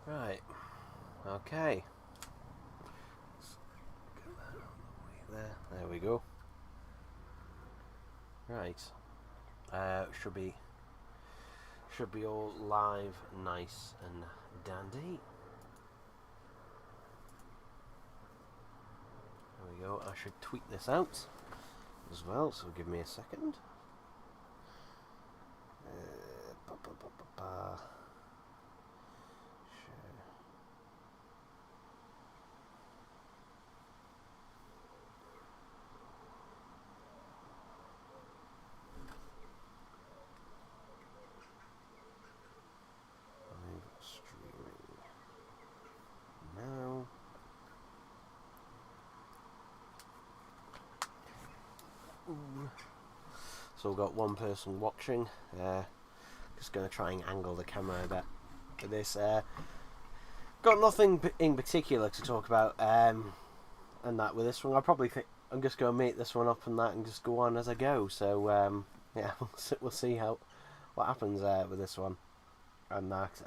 Right, okay. Let's get that on the way there. There we go. Right. Should be all live, nice and dandy. There we go. I should tweet this out as well, so give me a second. So we've got one person watching. Just going to try and angle the camera a bit for this. Got nothing in particular to talk about, and that with this one. I probably think I'm just going to make this one up and that, and just go on as I go. So yeah, we'll see what happens with this one and that.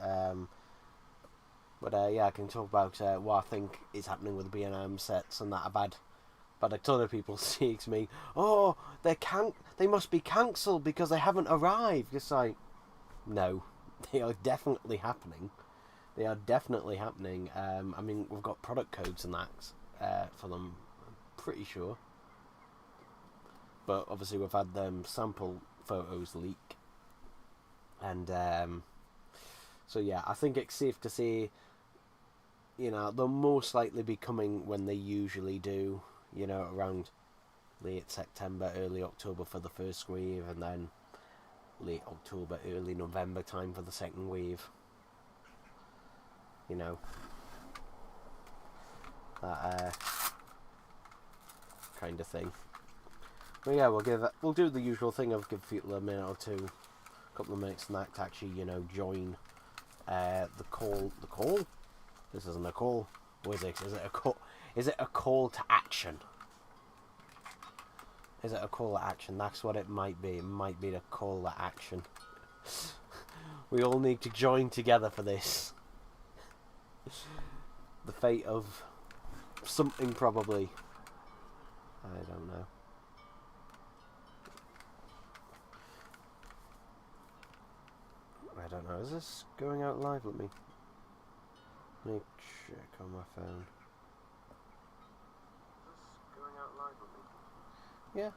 But yeah, I can talk about what I think is happening with the B&M sets and that. But a ton of people say to me, "Oh, they must be cancelled because they haven't arrived." Just like, no, they are definitely happening. They are definitely happening. I mean, we've got product codes and that for them, I'm pretty sure. But obviously, we've had them sample photos leak, and so yeah, I think it's safe to say, you know, they'll most likely be coming when they usually do. You know, around late September, early October for the first wave, and then late October, early November time for the second wave. You know, that kind of thing. But yeah, we'll do the usual thing of give people a minute or two, a couple of minutes, and that to actually, you know, join the call. The call? This isn't a call. Or is it? Is it a call? Is it a call to action? Is it a call to action? That's what it might be. It might be a call to action. We all need to join together for this. The fate of something, probably. I don't know. I don't know. Is this going out live? Let me check on my phone. Yeah,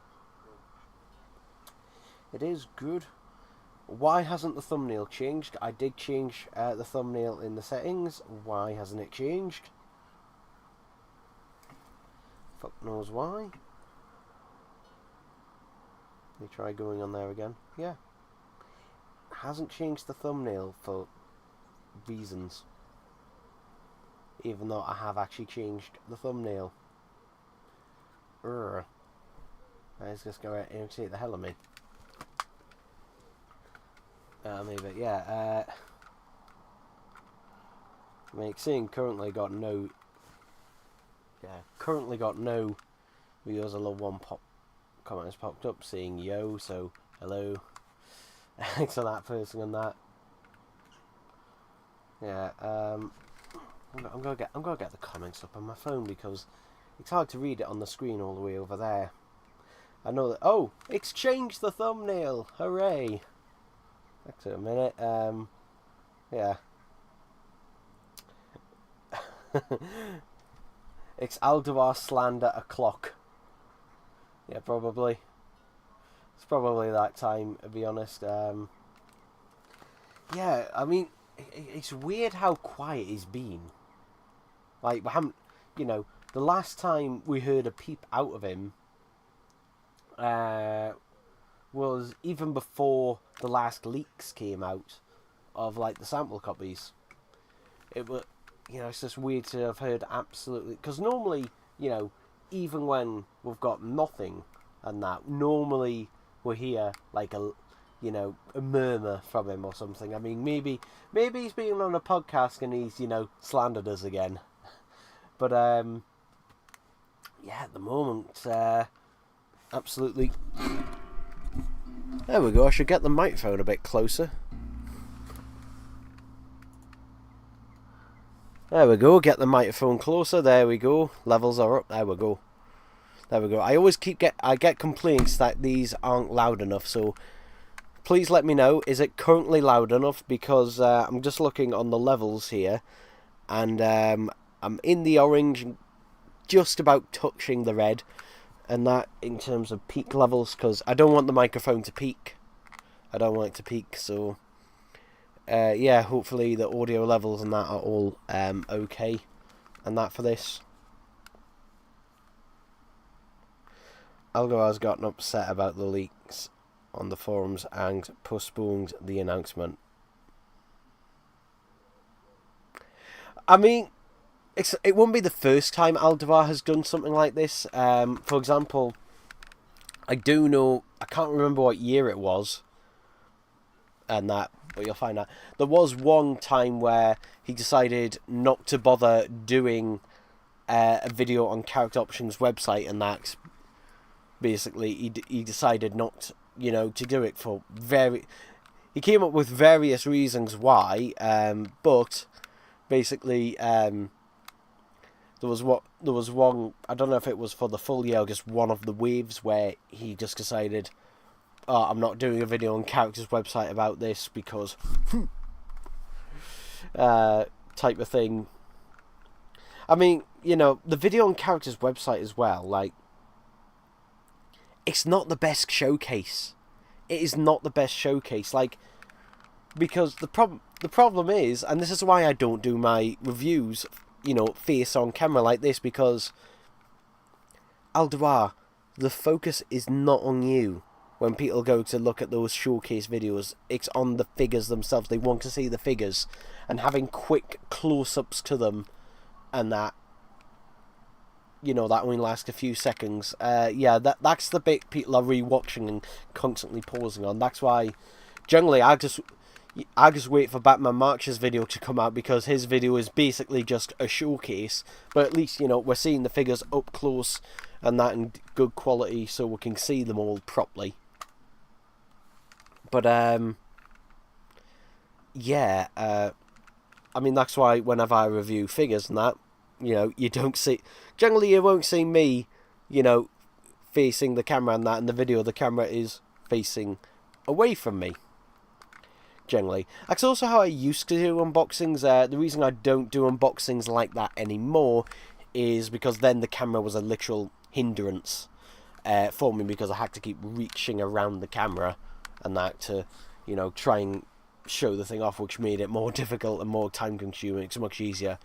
it is good. Why hasn't the thumbnail changed? I did change the thumbnail in the settings. Why hasn't it changed? Fuck knows why. Let me try going on there again. Yeah. Hasn't changed the thumbnail for reasons. Even though I have actually changed the thumbnail. Let's just go out and irritate the hell of me. Maybe, yeah. I mean, seeing currently got no videos. I love one comment has popped up saying yo, so hello. Thanks to that person and that. Yeah, I'm gonna get the comments up on my phone because it's hard to read it on the screen all the way over there. I know that. Oh, it's changed the thumbnail! Hooray! Back to a minute. Yeah. It's Alduar slander o'clock. Yeah, probably. It's probably that time, to be honest. Yeah, I mean, it's weird how quiet he's been. Like, we haven't, the last time we heard a peep out of him was even before the last leaks came out of, like, the sample copies. It was, it's just weird to have heard absolutely... Because normally, even when we've got nothing and that, normally we'll hear, like, a murmur from him or something. I mean, maybe he's been on a podcast and he's, slandered us again. But, yeah, at the moment, absolutely... There we go, I should get the microphone a bit closer. There we go, get the microphone closer, there we go. Levels are up, there we go. There we go. I get complaints that these aren't loud enough, so please let me know, is it currently loud enough? Because I'm just looking on the levels here, and I'm in the orange, just about touching the red, and that in terms of peak levels, because I don't want the microphone to peak. I don't want it to peak, so yeah, hopefully the audio levels and that are all okay, and that for this. Algo has gotten upset about the leaks on the forums and postponed the announcement. I mean, it won't be the first time Alduar has done something like this. For example, I do know, I can't remember what year it was, and that, but you'll find out. There was one time where he decided not to bother doing a video on Character Options website, and that basically he decided not, to do it for he came up with various reasons why, but basically there was one, I don't know if it was for the full year or just one of the waves, where he just decided, oh, I'm not doing a video on Character's website about this because type of thing. I mean, the video on Character's website as well, like, it's not the best showcase. It is not the best showcase, like, because the problem is, and this is why I don't do my reviews, face on camera like this, because Alduar, the focus is not on you. When people go to look at those showcase videos, it's on the figures themselves. They want to see the figures, and having quick close-ups to them, and that, that only lasts a few seconds. Yeah, that's the bit people are rewatching and constantly pausing on. That's why, generally, I just wait for Batman March's video to come out, because his video is basically just a showcase, but at least, we're seeing the figures up close and that in good quality, so we can see them all properly. But yeah, I mean, that's why whenever I review figures and that, you don't see, generally you won't see me, facing the camera and that. In the video, the camera is facing away from me, generally. That's also how I used to do unboxings. The reason I don't do unboxings like that anymore is because then the camera was a literal hindrance for me, because I had to keep reaching around the camera and that to, try and show the thing off, which made it more difficult and more time consuming. It's much easier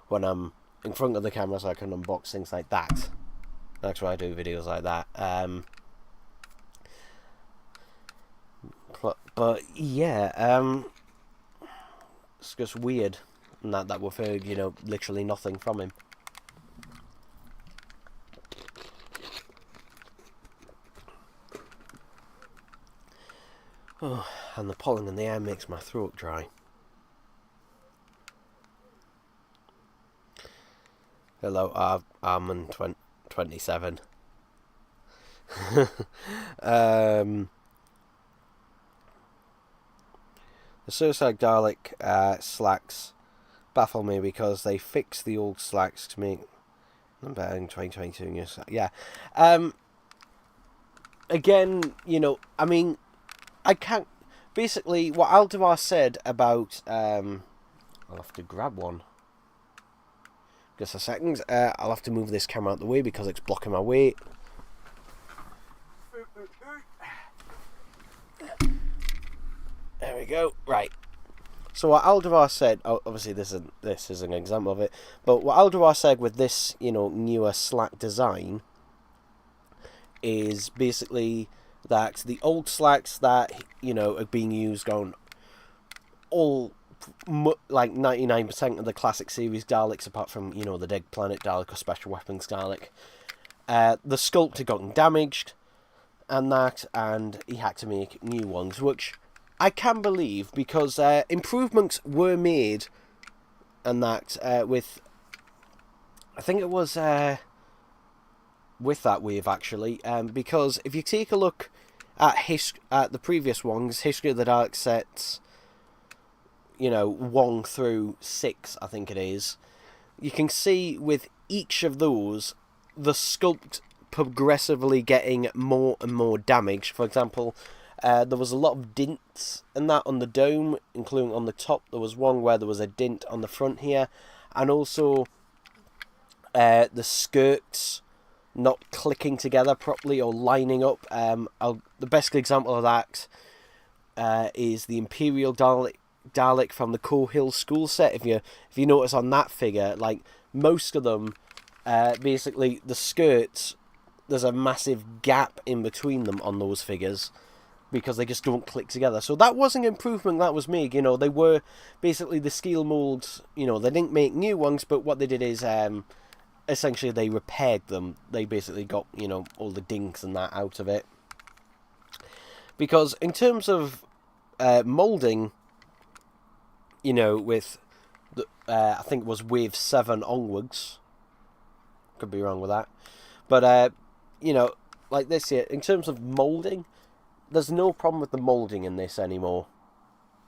when I'm in front of the camera, so I can unbox things like that. That's why I do videos like that. But yeah, it's just weird that we've heard, you know, literally nothing from him. Oh, and the pollen in the air makes my throat dry. Hello, I'm 27. The Suicide Dalek slacks baffle me because they fixed the old slacks to make them better in 2022. Yeah. Again, you know, I mean, I can't. Basically, what Aldebar said about I'll have to grab one. Just a second. I'll have to move this camera out the way because it's blocking my way. There we go. Right. So what Aldebar said, obviously this is an example of it, but what Aldebar said with this, you know, newer slack design is basically that the old slacks that, you know, are being used on all, like 99% of the classic series Daleks, apart from, you know, the Dead Planet Dalek or Special Weapons Dalek, the sculpt had gotten damaged and he had to make new ones, which I can believe because improvements were made and that with, I think it was with that wave actually, because if you take a look at the previous ones, History of the Dalek sets, you know, 1 through 6 I think it is, you can see with each of those the sculpt progressively getting more and more damage. For example, there was a lot of dints in that on the dome, including on the top. There was one where there was a dint on the front here, and also the skirts not clicking together properly or lining up. The best example of that is the Imperial Dalek from the Coe Hill School set. If you notice on that figure, like most of them, basically the skirts, there's a massive gap in between them on those figures because they just don't click together. So that was an improvement that was made. You know, they were basically the steel molds. You know, they didn't make new ones, but what they did is essentially they repaired them. They basically got, you know, all the dinks and that out of it. Because in terms of molding, you know, with the, I think it was wave 7 onwards. Could be wrong with that, but you know, like this here, in terms of molding, there's no problem with the molding in this anymore.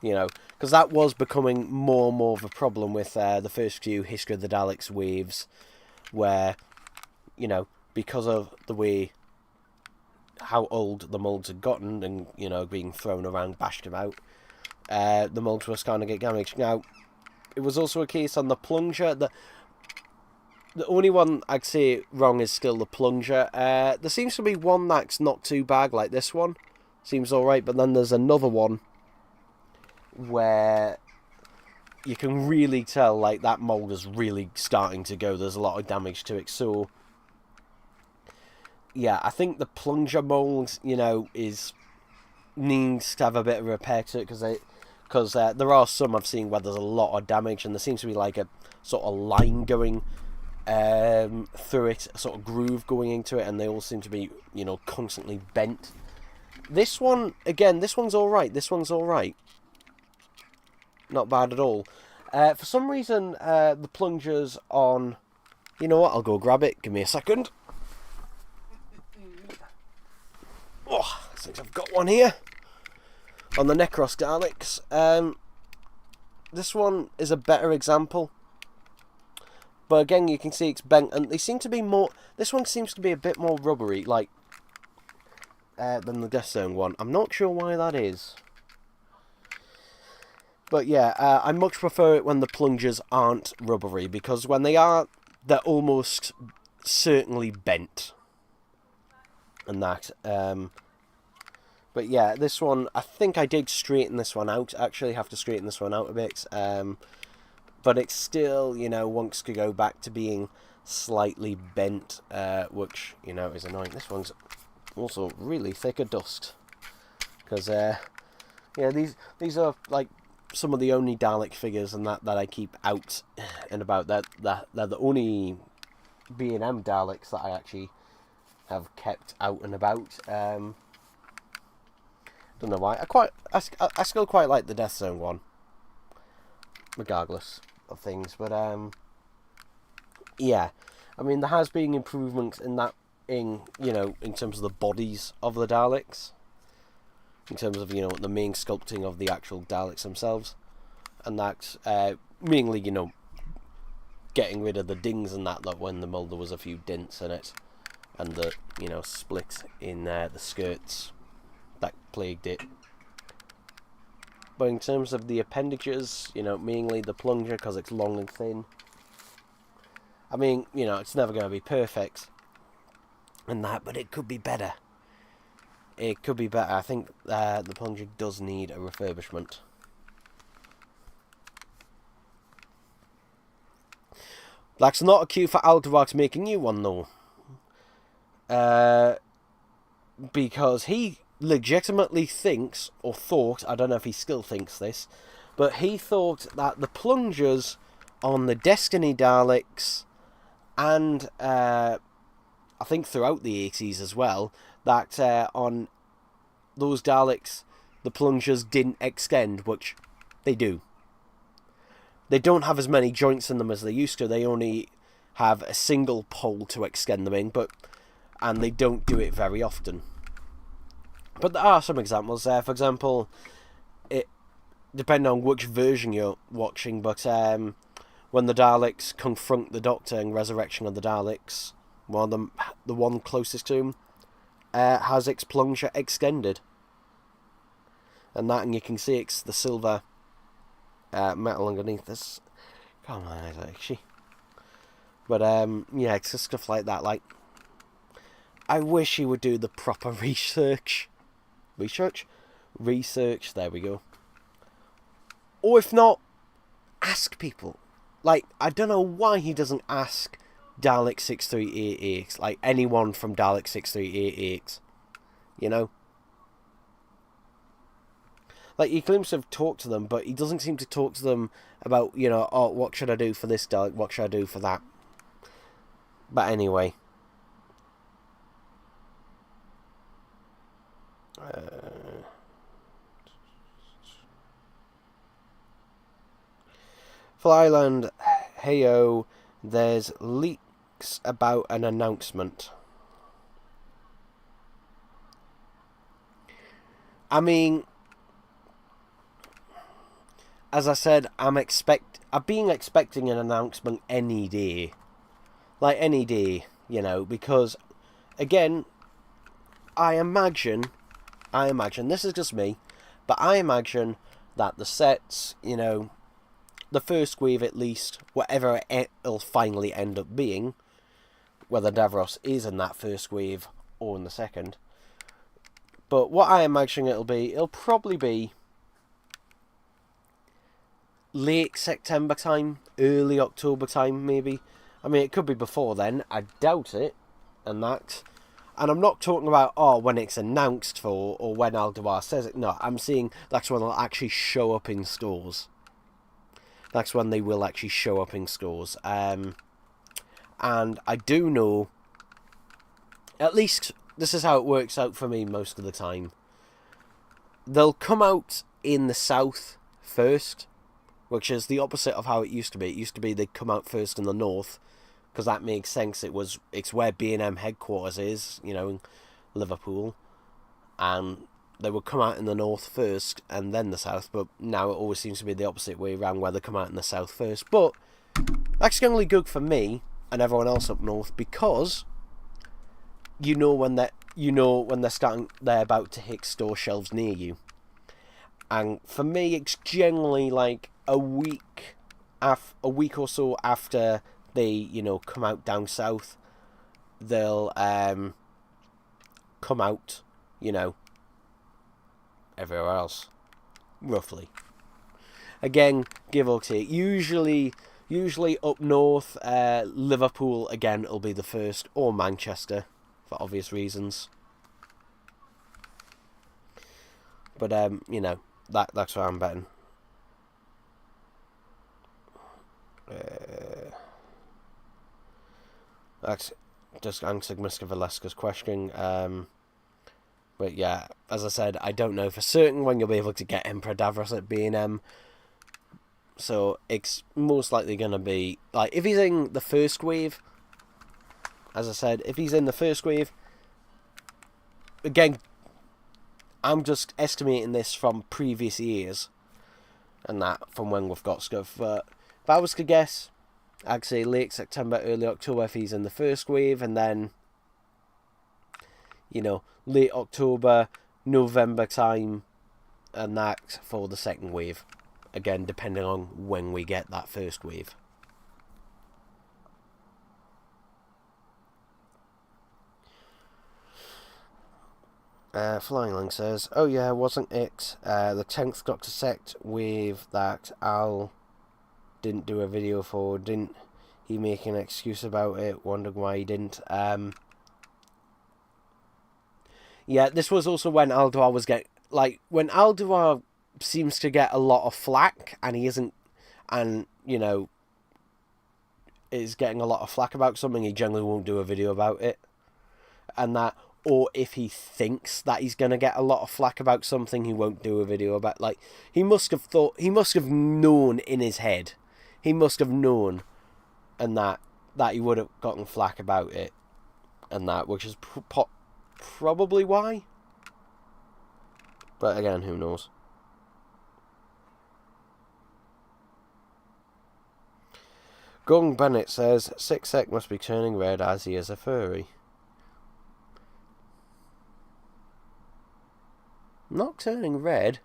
You know, because that was becoming more and more of a problem with the first few History of the Daleks waves, where, you know, because of the way how old the molds had gotten and, you know, being thrown around, bashed about, the molds were starting to get damaged. Now, it was also a case on the plunger that the only one I'd say wrong is still the plunger. There seems to be one that's not too bad, like this one. Seems alright, but then there's another one where you can really tell, like, that mould is really starting to go. There's a lot of damage to it. So, yeah, I think the plunger mould, you know, needs to have a bit of repair to it, because there are some I've seen where there's a lot of damage, and there seems to be like a sort of line going through it, a sort of groove going into it, and they all seem to be, you know, constantly bent. This one, again, this one's alright. Not bad at all. For some reason, the plungers on... You know what, I'll go grab it. Give me a second. Oh, I think I've got one here. On the Necros Daleks. This one is a better example. But again, you can see it's bent, and they seem to be more... This one seems to be a bit more rubbery, like, than the Death Zone one. I'm not sure why that is. But yeah, I much prefer it when the plungers aren't rubbery, because when they are, they're almost certainly bent. And that. But yeah, this one, I think I did straighten this one out. Actually, have to straighten this one out a bit. but it's still, you know, wants to go back to being slightly bent, which, you know, is annoying. This one's also really thick of dust, because yeah, these are like some of the only Dalek figures and that I keep out and about. That they're the only B&M Daleks that I actually have kept out and about. Don't know why. I still quite like the Death Zone one, regardless of things. But yeah, I mean, there has been improvements in that, in terms of the bodies of the Daleks, in terms of, you know, the main sculpting of the actual Daleks themselves, and that mainly, you know, getting rid of the dings and that when the mould, there was a few dents in it, and the, you know, splits in the skirts that plagued it. But in terms of the appendages, you know, mainly the plunger, because it's long and thin. I mean, you know, it's never going to be perfect and that, but it could be better. It could be better. I think the plunger does need a refurbishment. That's not a cue for Alderaan to make a new one, though. Because he legitimately thinks, or thought, I don't know if he still thinks this, but he thought that the plungers on the Destiny Daleks, and I think throughout the 80s as well, that on those Daleks, the plungers didn't extend, which they do. They don't have as many joints in them as they used to. They only have a single pole to extend them in, and they don't do it very often. But there are some examples there. For example, it depending on which version you're watching, but when the Daleks confront the Doctor in Resurrection of the Daleks, one of them, the one closest to him, has its plunger extended, and you can see it's the silver metal underneath this. Come on, actually. But yeah, it's just stuff like that. Like, I wish he would do the proper research. There we go. Or if not, ask people. Like, I don't know why he doesn't ask Dalek 6388, like anyone from Dalek 6388. You know? Like, he claims to have talked to them, but he doesn't seem to talk to them about, you know, oh, what should I do for this Dalek? What should I do for that? But anyway. Flyland, heyo, there's leaks about an announcement. I mean, as I said, I've been expecting an announcement any day. Like, any day, you know, because, again, I imagine, this is just me, but I imagine that the sets, you know, the first wave at least, whatever it'll finally end up being, whether Davros is in that first wave or in the second, but what I imagine it'll probably be late September time, early October time, maybe. I mean, it could be before then, I doubt it, and I'm not talking about, when it's announced for, or when Alderaan says it. No, I'm saying that's when it'll actually show up in stores. That's when they will actually show up in stores. And I do know, at least this is how it works out for me most of the time. They'll come out in the south first, which is the opposite of how it used to be. It used to be they'd come out first in the north, because that makes sense. It's where B&M headquarters is, you know, in Liverpool, and they would come out in the north first and then the south, but now it always seems to be the opposite way around, where they come out in the south first. But that's only good for me and everyone else up north, because you know when they're about to hit store shelves near you. And for me, it's generally like a week or so after they, you know, come out down south, they'll come out, you know, everywhere else, roughly. again, give or take. Usually up north, Liverpool again will be the first, or Manchester, for obvious reasons. But you know, that's where I'm betting. That's just answered Mr. Valeska's question. But yeah, as I said, I don't know for certain when you'll be able to get Emperor Davros at B&M. So it's most likely going to be, like, if he's in the first wave, as I said, if he's in the first wave, again, I'm just estimating this from previous years, and that from when we've got stuff. But if I was to guess, I'd say late September, early October if he's in the first wave, and then, you know, late October, November time, and that for the second wave. Again, depending on when we get that first wave. Flying Link says, oh yeah, wasn't it the 10th Doctor sect wave that Al didn't do a video for? Didn't he make an excuse about it, wondering why he didn't? Yeah, this was also when Alduar was getting, like, when Alduar seems to get a lot of flack, and he isn't, and, you know, is getting a lot of flack about something, he generally won't do a video about it. And that, or if he thinks that he's going to get a lot of flack about something, he won't do a video about, like, he must have known in his head, he must have known, and that he would have gotten flack about it, and that, which is probably why. But again, who knows? Gung Bennett says, Six Sec must be turning red as he is a furry. Not turning red.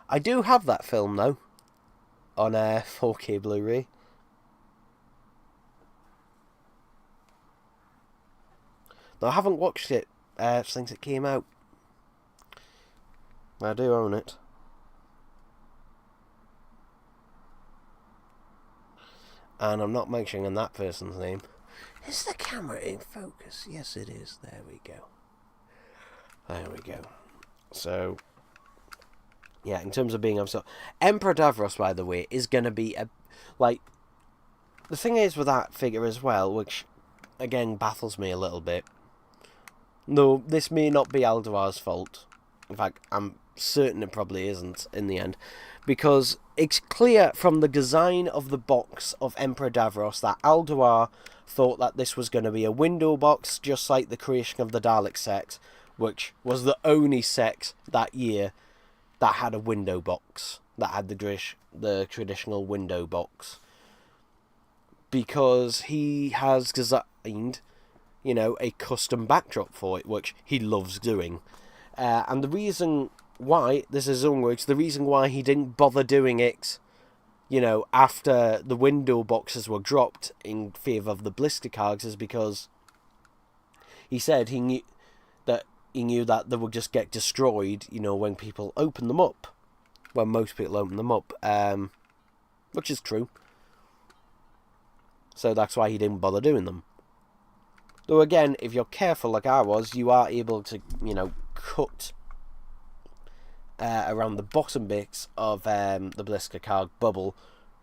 I do have that film though, on 4K Blu-ray. Though I haven't watched it since it came out. I do own it. And I'm not mentioning that person's name. Is the camera in focus? Yes, it is. There we go. There we go. So, yeah, in terms of being upset, Emperor Davros, by the way, is going to be a, like, the thing is with that figure as well, which again baffles me a little bit. Though this may not be Alduar's fault. In fact, I'm certain it probably isn't in the end, because it's clear from the design of the box of Emperor Davros that Alduar thought that this was going to be a window box, just like the creation of the Dalek sect, which was the only sect that year that had a window box, that had the traditional window box, because he has designed, you know, a custom backdrop for it, which he loves doing. And the reason why, this is his own words, the reason why he didn't bother doing it, you know, after the window boxes were dropped in favour of the blister cards is because he said he knew that they would just get destroyed, you know, when people open them up. When most people open them up. Which is true. So that's why he didn't bother doing them. Though again, if you're careful like I was, you are able to, you know, cut around the bottom bits of the blister card bubble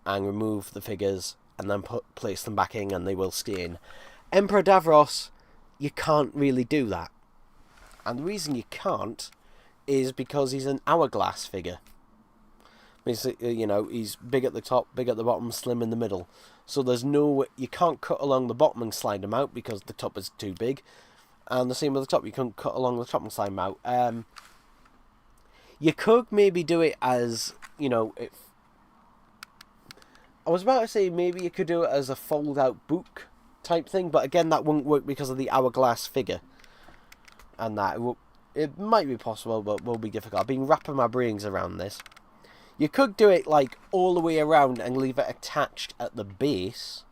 and remove the figures and then place them back in and they will stay in. Emperor Davros, you can't really do that. And the reason you can't is because he's an hourglass figure. You know, he's big at the top, big at the bottom, slim in the middle. So there's no, you can't cut along the bottom and slide them out because the top is too big. And the same with the top, you can't cut along the top and slide them out. You could maybe do it as, you know, if I was about to say maybe you could do it as a fold-out book type thing, but again, that wouldn't work because of the hourglass figure. And that, it might be possible, but will be difficult. I've been wrapping my brains around this. You could do it, like, all the way around and leave it attached at the base.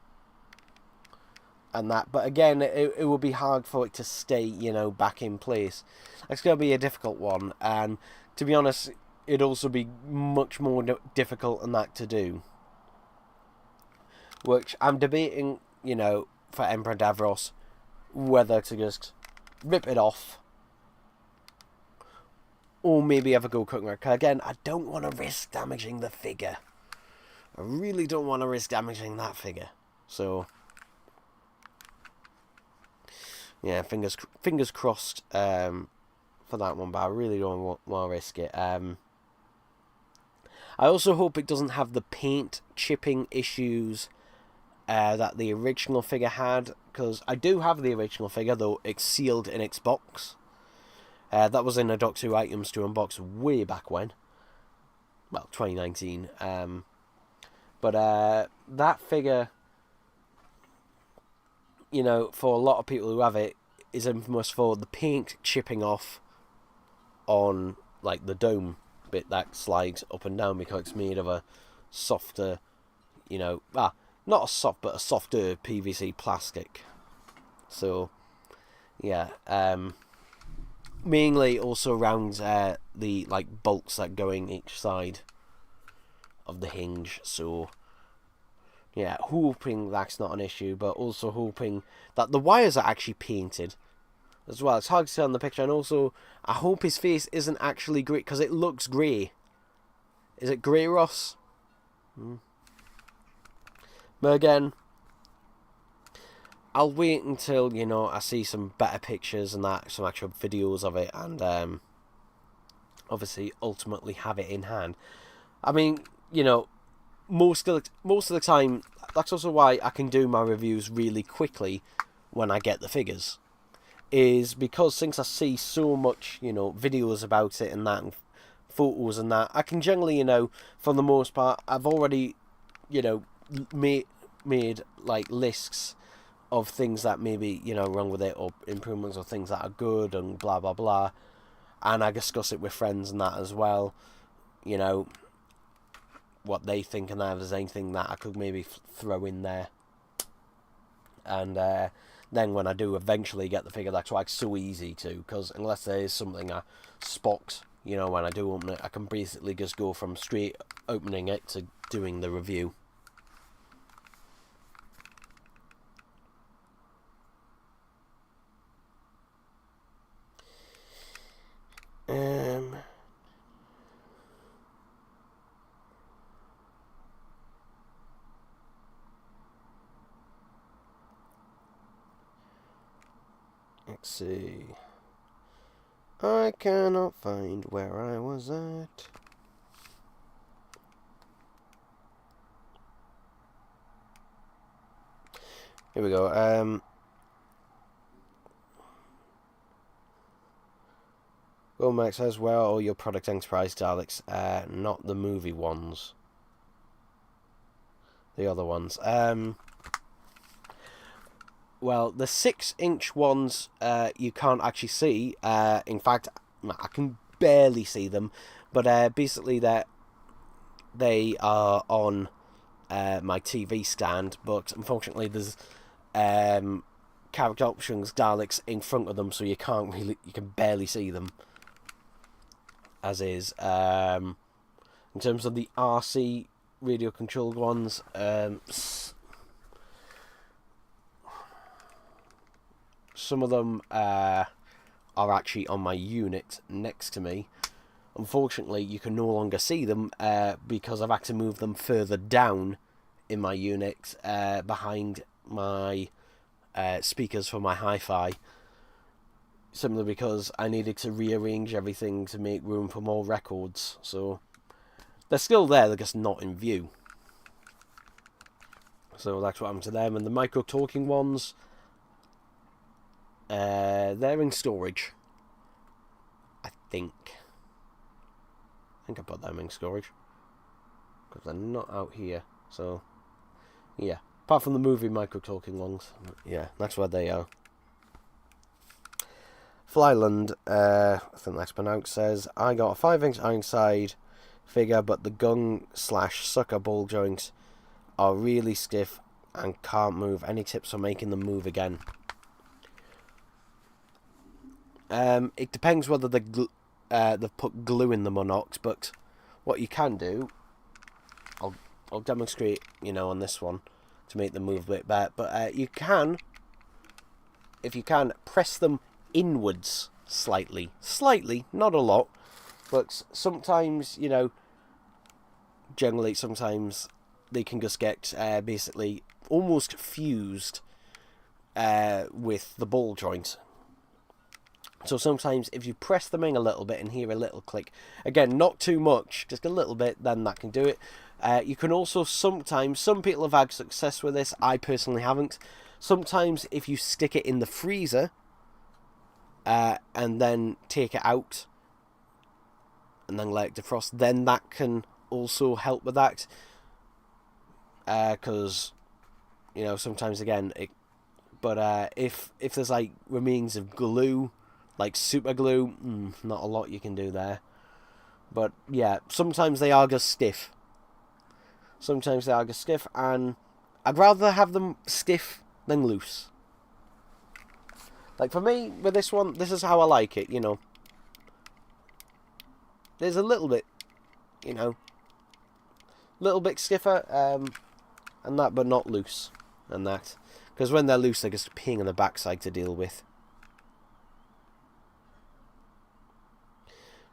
And that, but again, it will be hard for it to stay, you know, back in place. It's going to be a difficult one. And to be honest, it'd also be much more difficult than that to do. Which I'm debating, you know, for Emperor Davros, whether to just rip it off or maybe have a go cooking it. Again, I don't want to risk damaging the figure. I really don't want to risk damaging that figure. So, yeah, fingers crossed for that one, but I really don't want to risk it. I also hope it doesn't have the paint chipping issues that the original figure had, because I do have the original figure, though it's sealed in its box. That was in a Doctor Who Items to Unbox way back when. Well, 2019. But that figure, you know, for a lot of people who have it, is infamous for the paint chipping off on, like, the dome bit that slides up and down, because it's made of a softer, you know, not a soft, but a softer PVC plastic. So, yeah, mainly also around the, like, bolts that go in each side of the hinge. So, yeah, hoping that's not an issue, but also hoping that the wires are actually painted as well. It's hard to see on the picture, and also I hope his face isn't actually grey, because it looks grey. Is it grey, Ross? But again, I'll wait until, you know, I see some better pictures and that, some actual videos of it, and obviously ultimately have it in hand. I mean, you know, most of the time, that's also why I can do my reviews really quickly when I get the figures, is because since I see so much, you know, videos about it and that, and photos and that, I can generally, you know, for the most part, I've already, you know, made like lists of things that maybe, you know, wrong with it, or improvements, or things that are good, and blah blah blah, and I discuss it with friends and that as well, you know, what they think, and that if there's anything that I could maybe throw in there. And then when I do eventually get the figure, that's why it's so easy to, because unless there is something I spot, you know, when I do open it, I can basically just go from straight opening it to doing the review. Let's see. I cannot find where I was at. Here we go. Well, Max says, where are all your Product Enterprise Daleks? Not the movie ones. The other ones. Well, the 6-inch ones you can't actually see. In fact, I can barely see them. But basically, they are on my TV stand. But unfortunately, there's character options Daleks in front of them, so you can barely see them. As is. In terms of the RC radio controlled ones, some of them are actually on my unit next to me. Unfortunately, you can no longer see them because I've had to move them further down in my unit behind my speakers for my hi-fi. Simply because I needed to rearrange everything to make room for more records. So they're still there, they're just not in view. So that's what happened to them. And the micro talking ones, they're in storage. I think I put them in storage because they're not out here. So yeah, apart from the movie micro talking ones, yeah, that's where they are. Flyland, I think that's pronounced, says, I got a 5-inch Ironside figure, but the gun/sucker ball joints are really stiff and can't move. Any tips for making them move again? It depends whether they've put glue in them or not, but what you can do, I'll demonstrate, you know, on this one to make them move a bit better. But you can, if you can, press them inwards slightly, not a lot, but sometimes, you know, generally sometimes they can just get basically almost fused with the ball joint. So sometimes if you press them in a little bit and hear a little click, again, not too much, just a little bit, then that can do it. You can also sometimes, some people have had success with this, I personally haven't. Sometimes if you stick it in the freezer and then take it out and then let it defrost, then that can also help with that. Because, you know, sometimes again, if there's like remains of glue, like super glue, not a lot you can do there. But yeah, sometimes they are just stiff. And I'd rather have them stiff than loose. Like for me, with this one, this is how I like it, you know. There's a little bit, you know, little bit stiffer, and that, but not loose, and that. Because when they're loose, they're just a pain in the backside to deal with.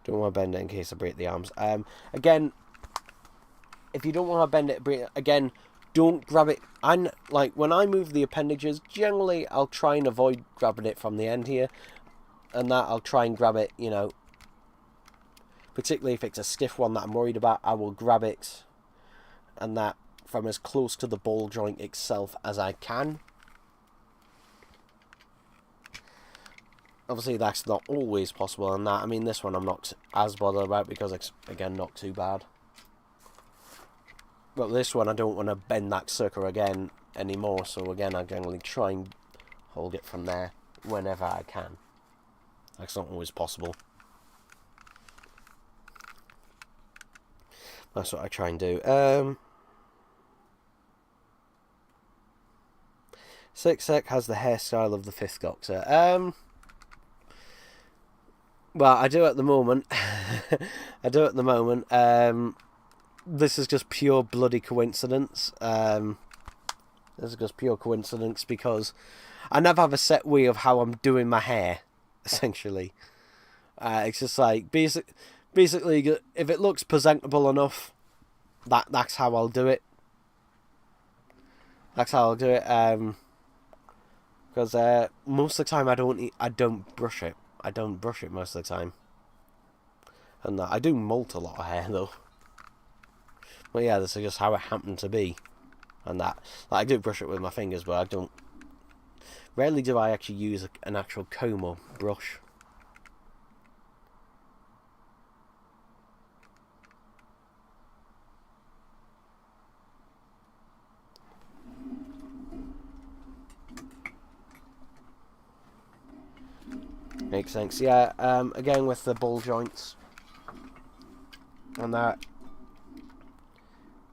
Don't want to bend it in case I break the arms. Again, if you don't want to bend it, again, don't grab it. Like when I move the appendages, generally I'll try and avoid grabbing it from the end here, and that I'll try and grab it, you know. Particularly if it's a stiff one that I'm worried about, I will grab it, and that from as close to the ball joint itself as I can. Obviously, that's not always possible, and that, I mean, this one I'm not as bothered about because it's, again, not too bad. But this one, I don't want to bend that sucker again anymore, so again, I generally try and hold it from there whenever I can. That's not always possible. That's what I try and do. Six-Sec has the hairstyle of the Fifth Doctor. Well, I do at the moment. This is just pure bloody coincidence. This is just pure coincidence because I never have a set way of how I'm doing my hair, essentially. It's just like, basically, if it looks presentable enough, that's how I'll do it. That's how I'll do it. Because most of the time I don't brush it. I don't brush it most of the time. And I do molt a lot of hair though. But yeah, this is just how it happened to be. And that, like, I do brush it with my fingers, but I don't. Rarely do I actually use an actual comb or brush. Makes sense. Yeah, again with the ball joints and that,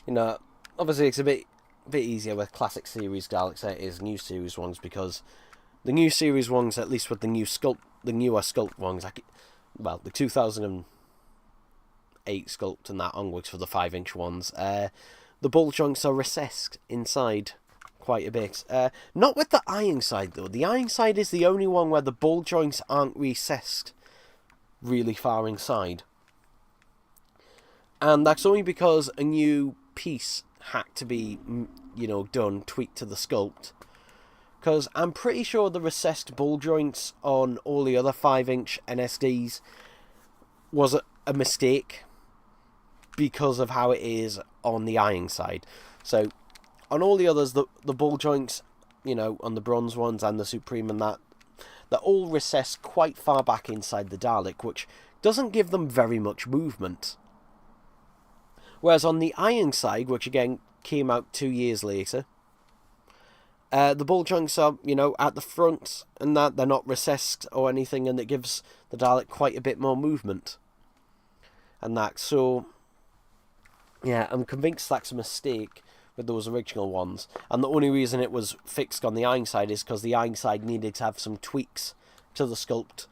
you know, obviously it's a bit easier with classic series Daleks than it is new series ones, because the new series ones, at least with the newer sculpt ones, like, well, the 2008 sculpt and that onwards for the 5-inch ones, the ball joints are recessed inside quite a bit. Not with the Ironside though. The Ironside is the only one where the ball joints aren't recessed really far inside. And that's only because a new piece had to be, you know, done, tweaked to the sculpt. Because I'm pretty sure the recessed ball joints on all the other 5-inch NSDs was a mistake because of how it is on the Ironside. So on all the others, the ball joints, you know, on the bronze ones and the Supreme and that, they're all recessed quite far back inside the Dalek, which doesn't give them very much movement. Whereas on the Ironside, which again came out 2 years later, the ball joints are, you know, at the front and that, they're not recessed or anything, and it gives the Dalek quite a bit more movement. And that, so, yeah, I'm convinced that's a mistake with those original ones, and the only reason it was fixed on the Ironside is because the Ironside needed to have some tweaks to the sculpt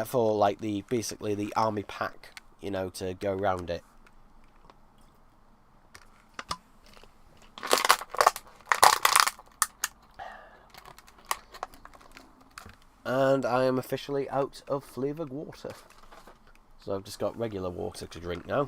for, like, basically the army pack, you know, to go around it. And I am officially out of flavoured water. So I've just got regular water to drink now.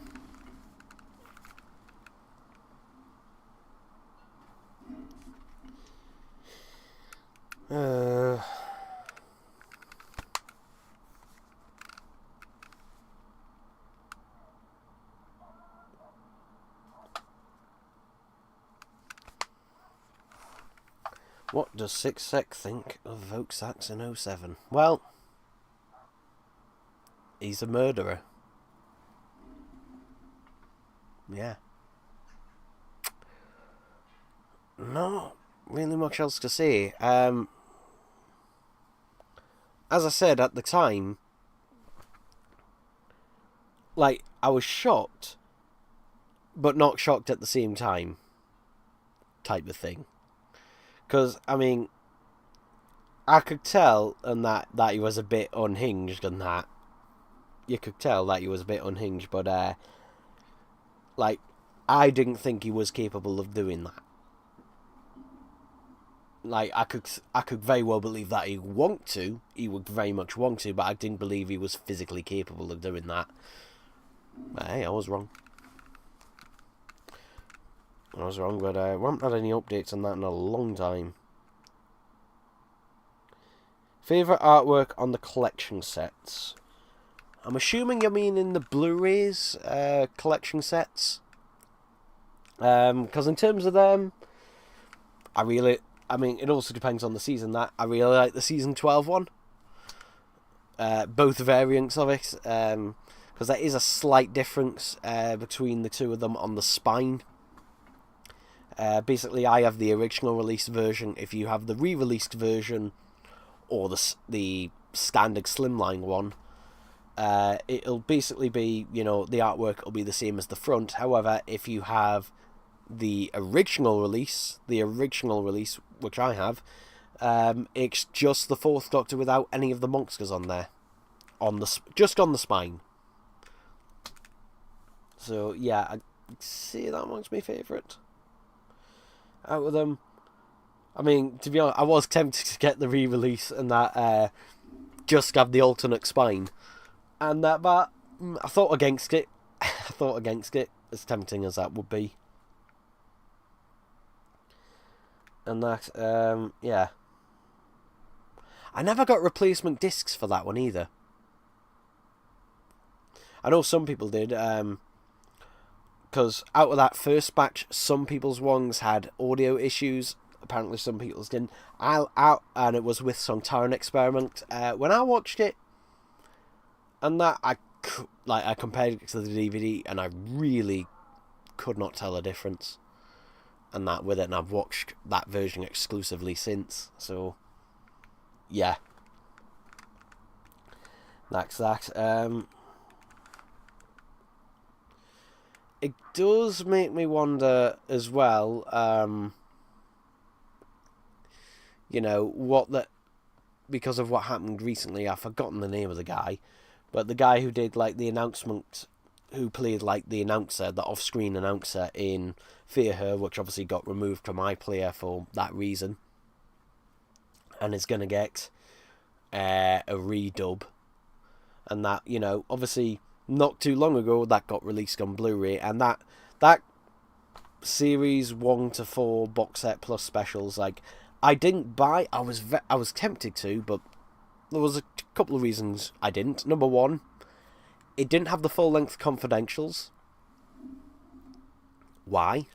What does Six Sec think of Voxax in 07? Well, he's a murderer. Yeah. Not really much else to say. As I said at the time, like, I was shocked, but not shocked at the same time, type of thing. Because, I mean, I could tell and that he was a bit unhinged and that. You could tell that he was a bit unhinged, but, like, I didn't think he was capable of doing that. Like, I could very well believe that he would very much want to, but I didn't believe he was physically capable of doing that. But hey, I was wrong. I was wrong, but I haven't had any updates on that in a long time. Favourite artwork on the collection sets? I'm assuming you mean in the Blu-rays collection sets. Because in terms of them, I mean, it also depends on the season. That I really like the season 12 one. Both variants of it, because there is a slight difference between the two of them on the spine. Basically, I have the original release version. If you have the re-released version or the standard slimline one, it'll basically be, you know, the artwork will be the same as the front. However, if you have the original release, which I have, it's just the Fourth Doctor without any of the monsters on there, just on the spine. So yeah, I'd say that one's my favourite out of them. I mean, to be honest, I was tempted to get the re-release and that just have the alternate spine, and that, but I thought against it. As tempting as that would be. And that, yeah. I never got replacement discs for that one either. I know some people did, because out of that first batch, some people's ones had audio issues. Apparently some people's didn't. And it was with Sontaran Experiment. When I watched it, and that, I compared it to the DVD, and I really could not tell a difference. And that with it, and I've watched that version exclusively since. So, yeah. That's that. It does make me wonder as well, you know, because of what happened recently, I've forgotten the name of the guy, but the guy who did, like, the announcement, who played, like, the announcer, the off-screen announcer in Fear Her, which obviously got removed from iPlayer for that reason, and is going to get a redub, and that, you know, obviously not too long ago that got released on Blu-ray, and that series 1 to 4 box set plus specials, like, I didn't buy. I was tempted to, but there was a couple of reasons I didn't. Number one, it didn't have the full-length confidentials. Why?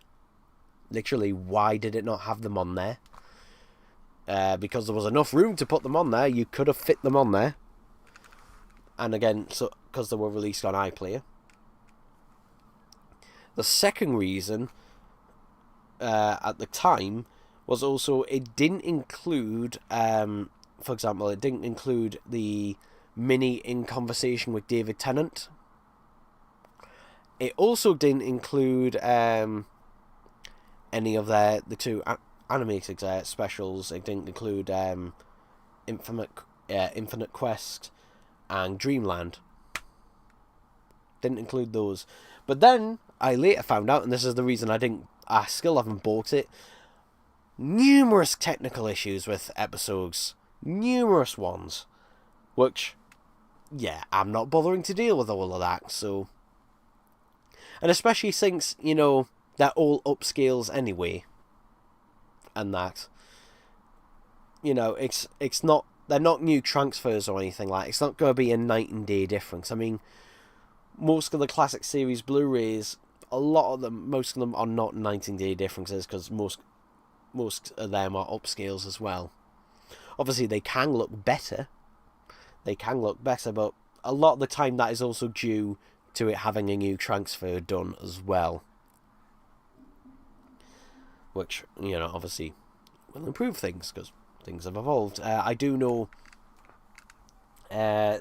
Literally, why did it not have them on there? Because there was enough room to put them on there. You could have fit them on there. And again, so because they were released on iPlayer. The second reason, at the time, was also it didn't include, for example, it didn't include the mini In Conversation with David Tennant. It also didn't include any of the two animated specials. It didn't include Infinite Quest and Dreamland. Didn't include those. But then I later found out, and this is the reason I still haven't bought it, numerous technical issues with episodes. numerous ones, which, yeah, I'm not bothering to deal with all of that, so... And especially since, you know, they're all upscales anyway, and that, you know, it's not, they're not new transfers or anything like that. It's not going to be a night and day difference. I mean, most of the Classic Series Blu-rays, most of them are not night and day differences, because most of them are upscales as well. Obviously, they can look better. But a lot of the time that is also due to it having a new transfer done as well. Which, you know, obviously will improve things, because things have evolved. I do know I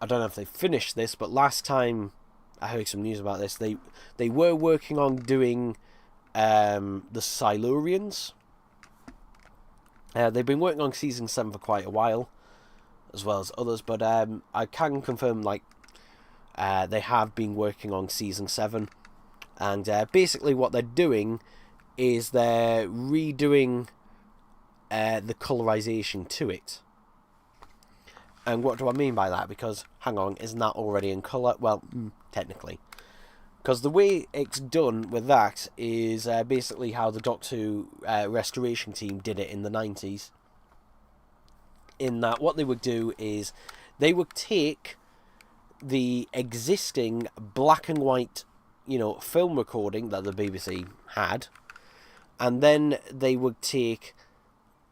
don't know if they finished this, but last time I heard some news about this, they were working on doing the Silurians. They've been working on Season 7 for quite a while, as well as others, but I can confirm, like, they have been working on Season 7, and basically what they're doing is they're redoing the colorization to it. And what do I mean by that? Because, hang on, isn't that already in colour? Well, technically. Because the way it's done with that is basically how the Doctor Who restoration team did it in the 90s. In that, what they would do is they would take the existing black and white, you know, film recording that the BBC had, and then they would take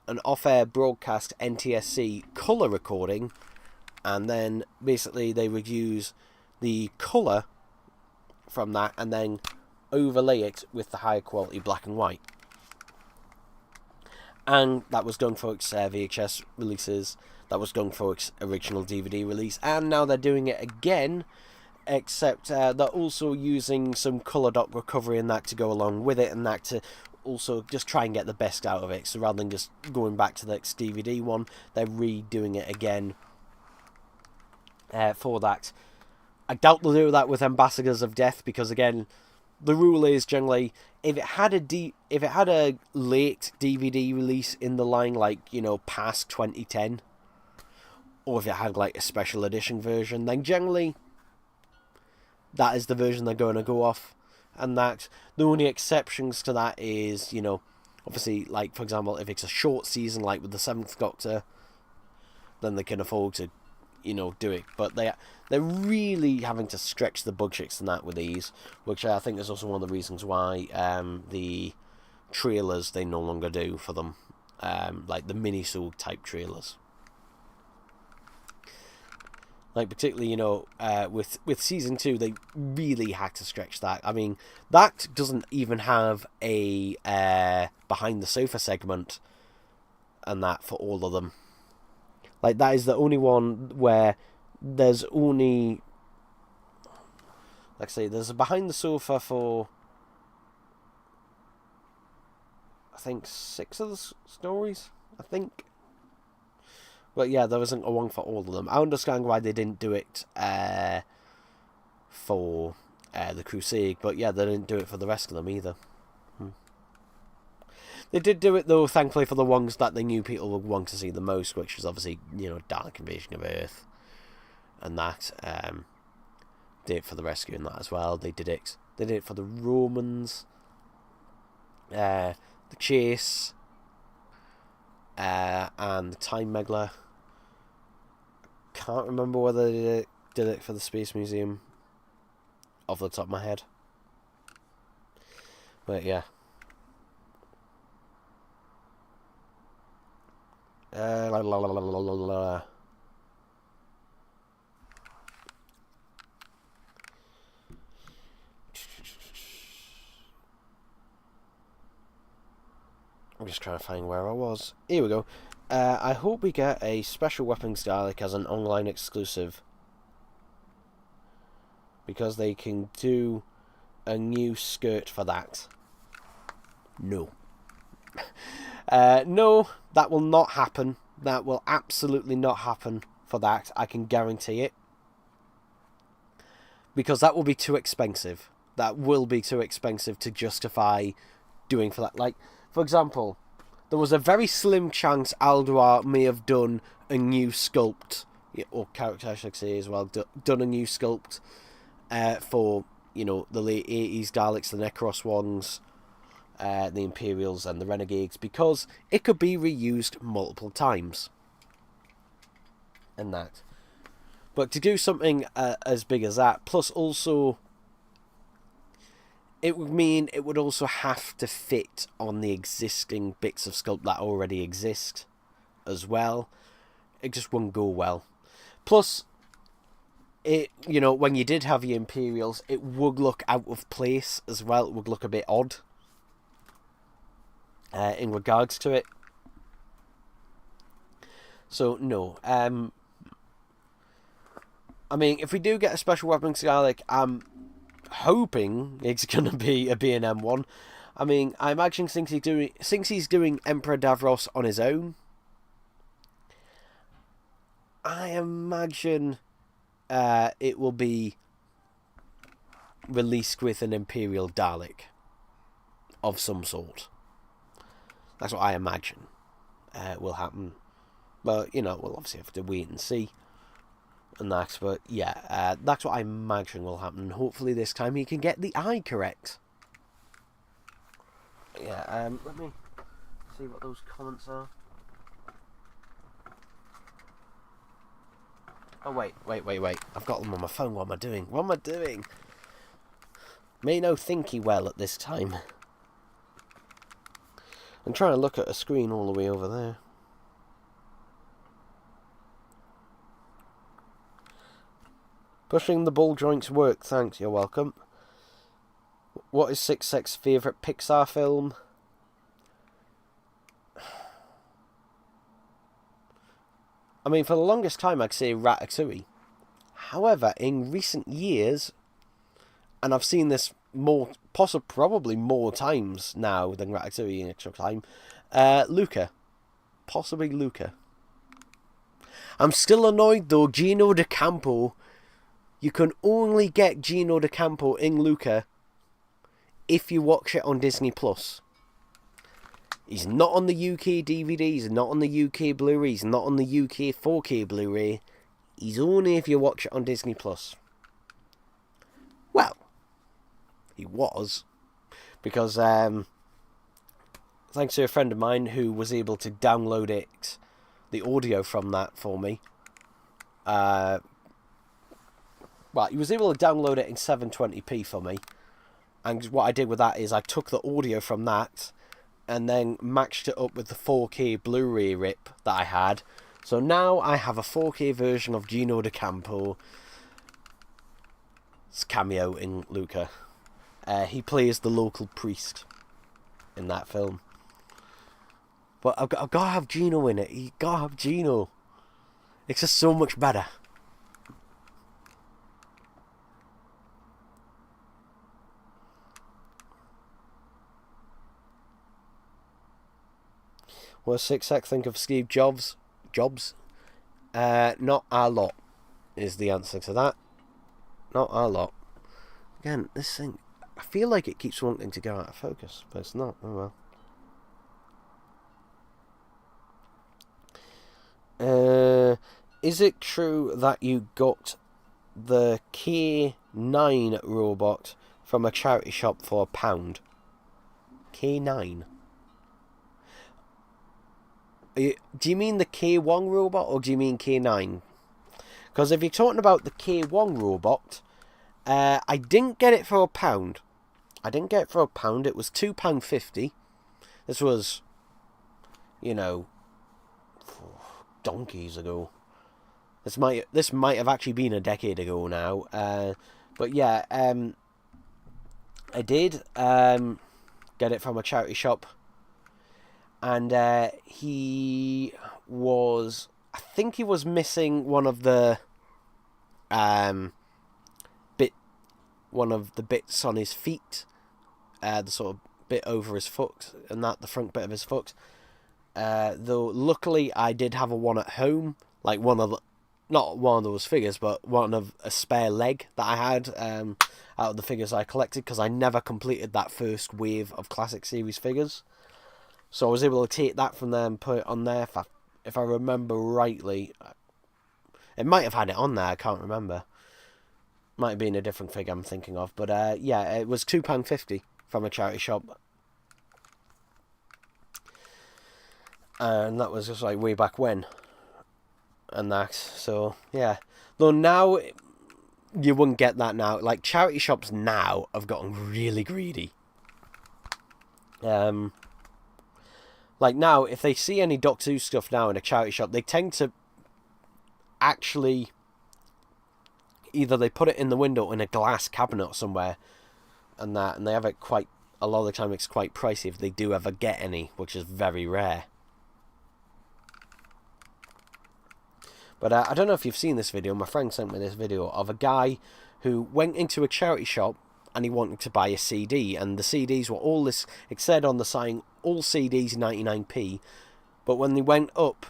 an off-air broadcast NTSC colour recording, and then basically they would use the colour from that and then overlay it with the higher quality black and white. And that was done for its VHS releases, that was done for its original DVD release, and now they're doing it again, except they're also using some colour dot recovery and that to go along with it, and that to also just try and get the best out of it. So rather than just going back to the next DVD one, they're redoing it again for that. I doubt they'll do that with Ambassadors of Death, because again, the rule is generally if it had a late DVD release in the line, like, you know, past 2010, or if it had like a special edition version, then generally that is the version they're going to go off. And that the only exceptions to that is, you know, obviously, like, for example, if it's a short season like with the 7th Doctor, then they can afford to, you know, do it. But they're really having to stretch the budgets and that with these, which I think is also one of the reasons why the trailers they no longer do for them, like the mini-sode type trailers. Like, particularly, you know, with Season 2, they really had to stretch that. I mean, that doesn't even have a behind the sofa segment and that for all of them. Like, that is the only one where there's only... Like I say, there's a behind the sofa for, I think, 6 of the stories, I think. But yeah, there isn't a one for all of them. I understand why they didn't do it for the Crusade, but yeah, they didn't do it for the rest of them either. They did do it, though, thankfully, for the ones that they knew people would want to see the most, which was obviously, you know, Dark Invasion of Earth and that. Did it for the Rescue and that as well. They did it for the Romans, the Chase, and the Time Meddler. Can't remember whether they did it for the Space Museum off the top of my head. But yeah. I'm just trying to find where I was. Here we go. I hope we get a Special Weapons Dalek as an online exclusive, because they can do a new skirt for that. No. No, that will not happen. That will absolutely not happen for that. I can guarantee it. Because that will be too expensive. That will be too expensive to justify doing for that. Like, for example, there was a very slim chance Alduar may have done a new sculpt, or character I should say as well, done a new sculpt for, you know, the late 80s Daleks, the Necros ones, the Imperials and the Renegades, because it could be reused multiple times. And that. But to do something as big as that, plus also, it would mean it would also have to fit on the existing bits of sculpt that already exist as well. It just wouldn't go well. Plus, it, you know, when you did have the Imperials, it would look out of place as well. It would look a bit odd in regards to it. So, no. I mean, if we do get a special weapons Dalek, I'm hoping it's going to be a B&M one. I mean, I imagine since he's doing Emperor Davros on his own, I imagine it will be released with an Imperial Dalek of some sort. That's what I imagine will happen. But, you know, we'll obviously have to wait and see. And that, but yeah, that's what I imagine will happen. Hopefully this time he can get the eye correct. Yeah, let me see what those comments are. Oh, wait. I've got them on my phone. What am I doing? May no thinky well at this time. I'm trying to look at a screen all the way over there. Pushing the ball joints work, thanks, you're welcome. What is 6's favourite Pixar film? I mean, for the longest time I'd say Ratatouille. However, in recent years, and I've seen this probably more times now than Ratatouille in actual time, Luca. Possibly Luca. I'm still annoyed though, Gino D'Acampo. You can only get Gino D'Acampo in Luca if you watch it on Disney+. He's not on the UK DVD, he's not on the UK Blu-ray, he's not on the UK 4K Blu-ray. He's only if you watch it on Disney+. Well, he was. Because, thanks to a friend of mine who was able to download it, the audio from that for me. Well, he was able to download it in 720p for me. And what I did with that is I took the audio from that and then matched it up with the 4K Blu-ray rip that I had. So now I have a 4K version of Gino D'Acampo's cameo in Luca. He plays the local priest in that film. But I've got to have Gino in it. You got to have Gino. It's just so much better. What does 6X think of Steve Jobs? Not a lot is the answer to that. Not a lot. Again, this thing, I feel like it keeps wanting to go out of focus, but it's not. Oh well. Is it true that you got the K9 robot from a charity shop for £1? K9? Do you mean the K1 robot or do you mean K9? Because if you're talking about the K1 robot, I didn't get it for £1. I didn't get it for £1. It was £2.50. This was, you know, donkeys ago. This might have actually been a decade ago now. But yeah, I did get it from a charity shop. And he was, I think he was missing one of the bits on his feet, the sort of bit over his foot, and that the front bit of his foot. Though luckily I did have one at home, like not one of those figures, but one of a spare leg that I had out of the figures I collected, because I never completed that first wave of Classic Series figures. So I was able to take that from there and put it on there. If I remember rightly, it might have had it on there. I can't remember. Might have been a different figure I'm thinking of, but yeah, it was £2.50 from a charity shop, and that was just like way back when, and that. So yeah, though now you wouldn't get that now. Like charity shops now have gotten really greedy. Like now, if they see any Doctor Who stuff now in a charity shop, they tend to actually either they put it in the window in a glass cabinet or somewhere, and they have it quite a lot of the time. It's quite pricey if they do ever get any, which is very rare. But I don't know if you've seen this video. My friend sent me this video of a guy who went into a charity shop and he wanted to buy a CD, and the CDs were all this. It said on the sign, all CDs 99p, but when they went up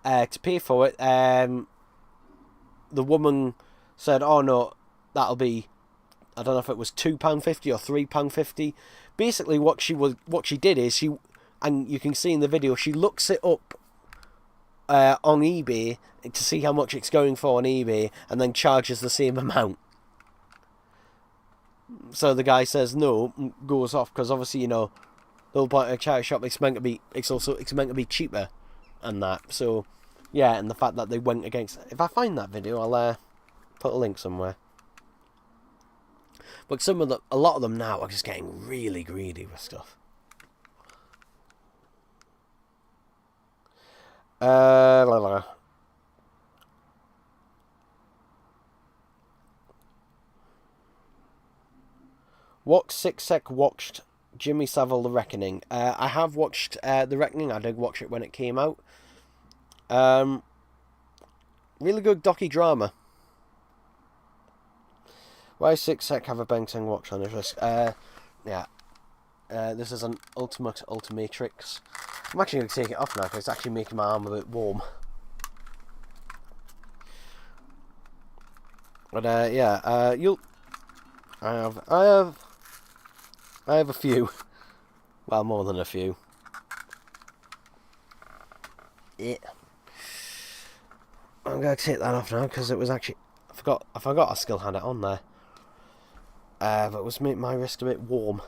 to pay for it, the woman said, "Oh no, that'll be." I don't know if it was £2.50 or £3.50. Basically, what she did is and you can see in the video, she looks it up on eBay to see how much it's going for on eBay, and then charges the same amount. So the guy says no, goes off, because obviously, you know, the whole point of a charity shop, it's meant to be cheaper, and that. So yeah, and the fact that they went against. If I find that video, I'll put a link somewhere. But a lot of them now are just getting really greedy with stuff. What Six Sec watched Jimmy Savile The Reckoning? I have watched The Reckoning. I did watch it when it came out. Really good docudrama. Why Six Sec have a Ben 10 watch on his wrist? Yeah. This is an Ultimatrix. I'm actually going to take it off now because it's actually making my arm a bit warm. But yeah, I have a few. Well, more than a few. Yeah. I'm going to take that off now because it was actually I forgot I still had it on there. But it was making my wrist a bit warm.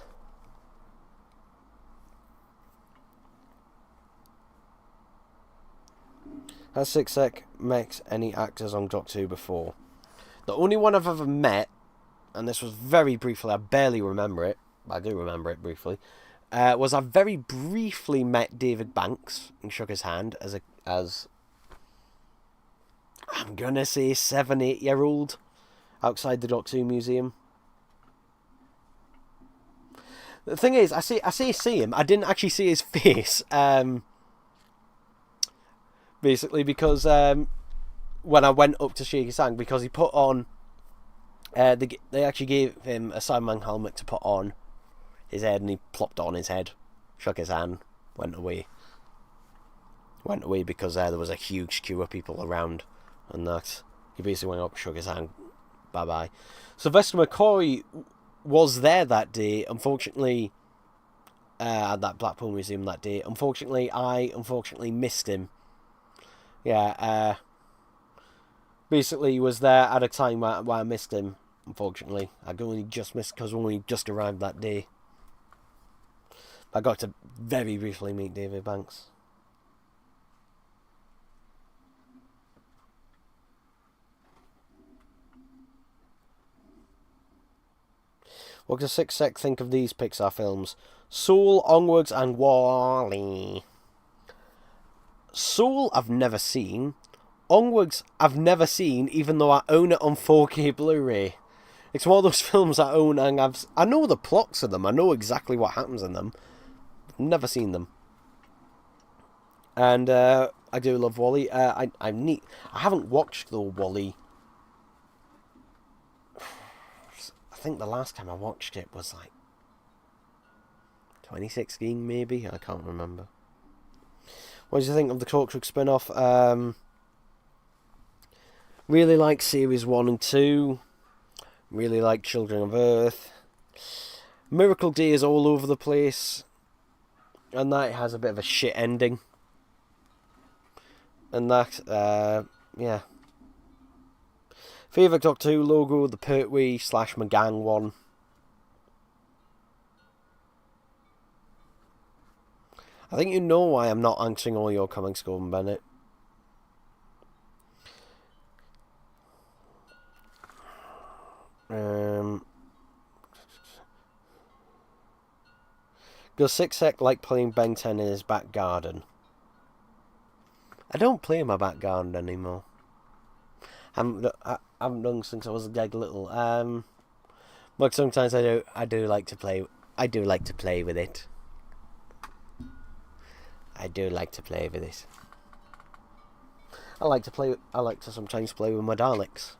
Has Six Sec met any actors on Doctor Who before? The only one I've ever met, and this was very briefly, I barely remember it, but I do remember it briefly, was I very briefly met David Banks and shook his hand as I'm gonna say 7-8-year-old outside the Doctor Who Museum. The thing is, I see him. I didn't actually see his face. Basically, because when I went up to shake his hand, because he put on, they actually gave him a Cyberman helmet to put on his head, and he plopped on his head, shook his hand, went away. Went away because there was a huge queue of people around, and that he basically went up, shook his hand, bye bye. Sylvester McCoy was there that day, unfortunately, at that Blackpool Museum that day. Unfortunately, I missed him. Yeah, basically he was there at a time where I missed him, unfortunately. I only just missed because we only just arrived that day. I got to very briefly meet David Banks. What does Six Sec think of these Pixar films? Soul, Onwards, and WALL-E. Soul I've never seen. Onwards I've never seen, even though I own it on 4K Blu-ray. It's one of those films I own, and I know the plots of them. I know exactly what happens in them. Never seen them. And I do love WALL-E. I haven't watched the WALL-E. I think the last time I watched it was like 2016, maybe. I can't remember. What do you think of the Torchwood spin-off? Really like Series 1 and 2. Really like Children of Earth. Miracle Day is all over the place. And that has a bit of a shit ending. And that, yeah. Favourite Doctor Who logo, the Pertwee / McGang one. I think you know why I'm not answering all your comments, Gordon Bennett. Does Sixsec like playing Ben 10 in his back garden? I don't play in my back garden anymore. I haven't done since I was a little. But sometimes I do like to play. I do like to play with it. I do like to play with it. I like to sometimes play with my Daleks.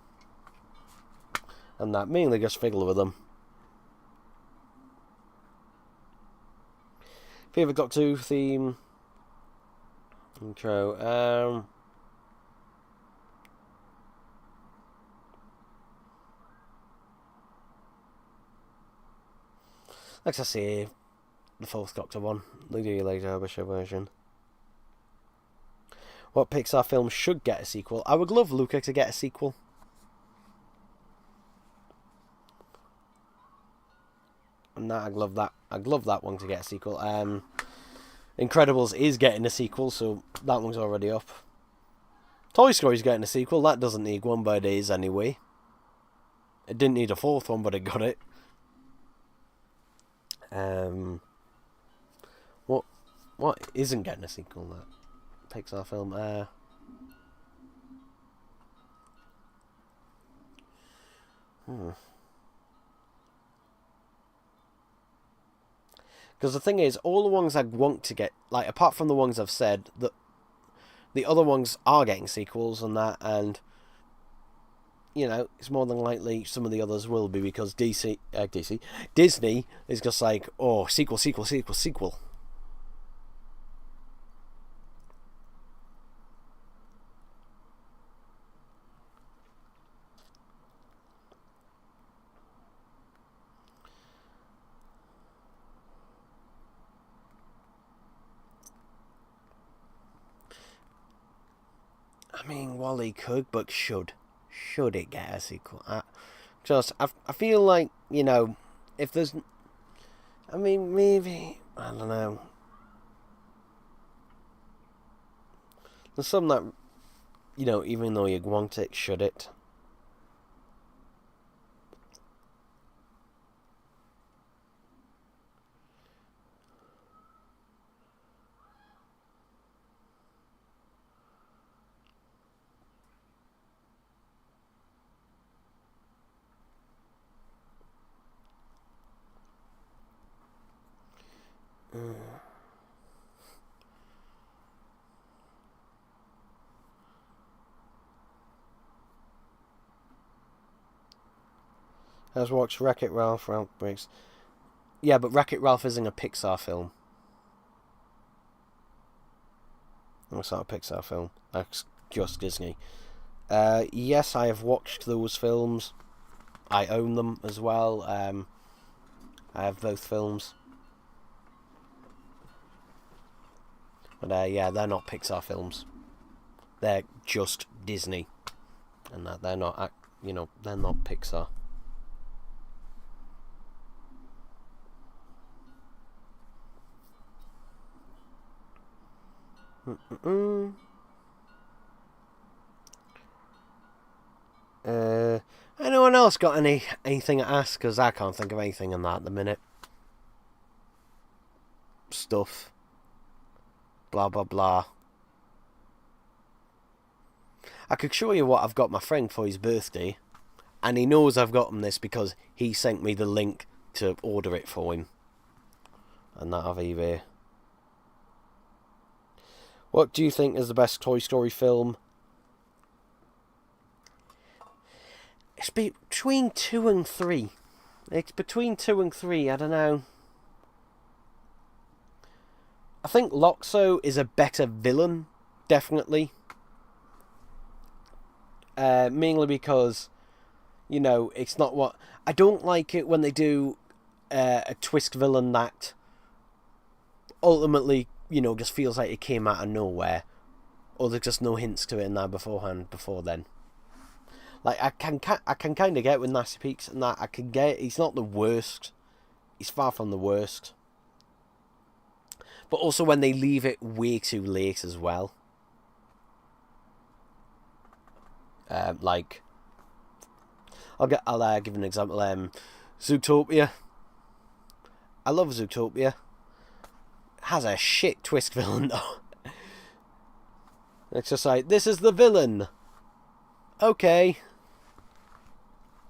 And that mainly just fiddle with them. Favourite Doctor Who theme intro. Like I say, the 4th Doctor one, the Late Derbyshire version. What Pixar film should get a sequel? I would love Luca to get a sequel. And that I'd love that one to get a sequel. Incredibles is getting a sequel, so that one's already up. Toy Story's getting a sequel. That doesn't need one, but it is anyway. It didn't need a 4th one, but it got it. What isn't getting a sequel? That Pixar film. Because the thing is, all the ones I want to get, like apart from the ones I've said, that the other ones are getting sequels and that, and you know, it's more than likely some of the others will be because Disney is just like, oh, sequel. I mean, Wally could, but should it get a sequel? I feel like, you know, if there's, I mean, maybe, I don't know. There's some that, you know, even though you want it, should it? Has watched Wreck-It Ralph Breaks. Yeah, but Wreck-It Ralph isn't a Pixar film. It's not a Pixar film. That's just Disney. Yes, I have watched those films. I own them as well. I have both films. But yeah, they're not Pixar films. They're just Disney. And that they're not, you know, they're not Pixar. Anyone else got anything to ask? Because I can't think of anything in that at the minute. Stuff. Blah, blah, blah. I could show you what I've got my friend for his birthday. And he knows I've got him this because he sent me the link to order it for him. And that I've eBay. What do you think is the best Toy Story film? It's between 2 and 3. It's between 2 and 3, I don't know. I think Lotso is a better villain, definitely. Mainly because, you know, it's not what... I don't like it when they do a twist villain that ultimately, you know, just feels like it came out of nowhere, or there's just no hints to it in there beforehand. Before then, like I can kind of get with Nasty Peaks and that. I can get he's not the worst. He's far from the worst. But also when they leave it way too late as well. Like, I'll give an example. Zootopia. I love Zootopia. Has a shit twist villain though. It's just like, this is the villain. Okay.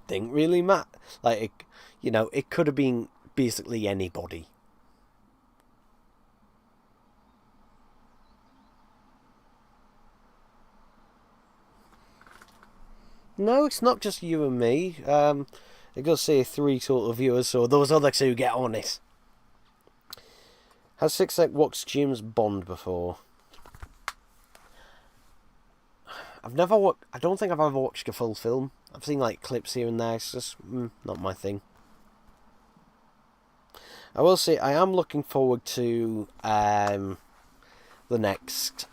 Didn't really matter. Like, it, you know, it could have been basically anybody. No, it's not just you and me. It does say 3 total viewers, so those other 2 get on it. Has Six watched James Bond before? I've never watched. I don't think I've ever watched a full film. I've seen like clips here and there. It's just not my thing. I will say I am looking forward to the next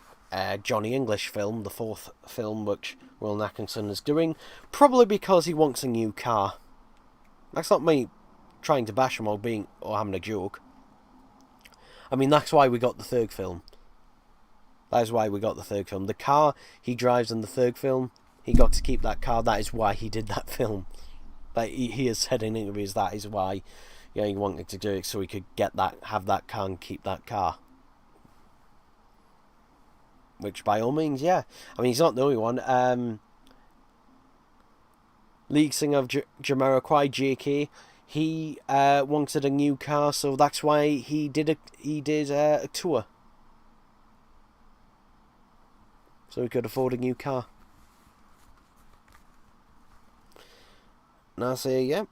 Johnny English film, the 4th film, which Will Atkinson is doing, probably because he wants a new car. That's not me trying to bash him or having a joke. I mean, that's why we got the 3rd film. That is why we got the 3rd film. The car he drives in the 3rd film, he got to keep that car. That is why he did that film. Like he has said in interviews, that is why, you know, he wanted to do it, so he could have that car and keep that car. Which, by all means, yeah. I mean, he's not the only one. Lead singer of Jamiroquai, JK, he wanted a new car, so that's why he did a tour. So he could afford a new car. And I say, yeah,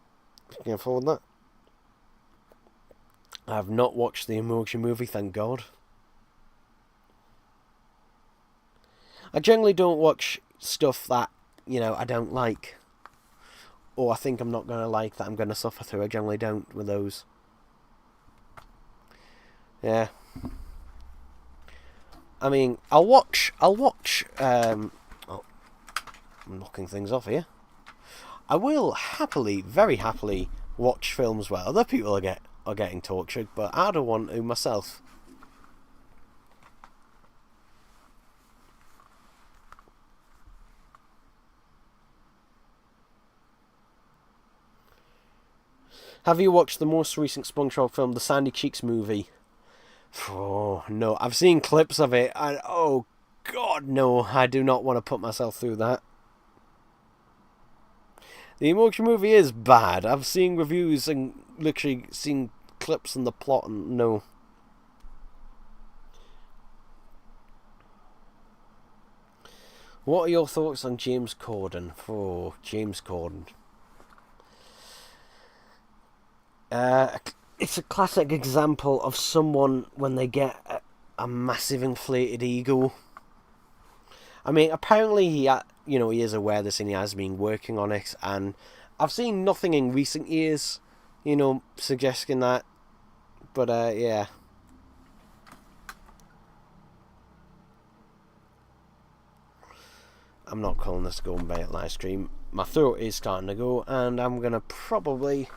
he can afford that. I have not watched the Emoji Movie, thank God. I generally don't watch stuff that, you know, I don't like. Or I think I'm not going to like, that I'm going to suffer through. I generally don't with those. Yeah. I mean, I'll watch, I'm knocking things off here. I will happily, very happily, watch films where other people are getting tortured, but I don't want to myself. Have you watched the most recent SpongeBob film, the Sandy Cheeks movie? Oh, no. I've seen clips of it, and oh, God, no. I do not want to put myself through that. The Emoji Movie is bad. I've seen reviews and literally seen clips and the plot, and no. What are your thoughts on James Corden? Oh, James Corden. It's a classic example of someone when they get a massive inflated ego. I mean, apparently he is aware of this and he has been working on it, and I've seen nothing in recent years, you know, suggesting that. But yeah. I'm not calling this going by at Livestream. My throat is starting to go, and I'm gonna probably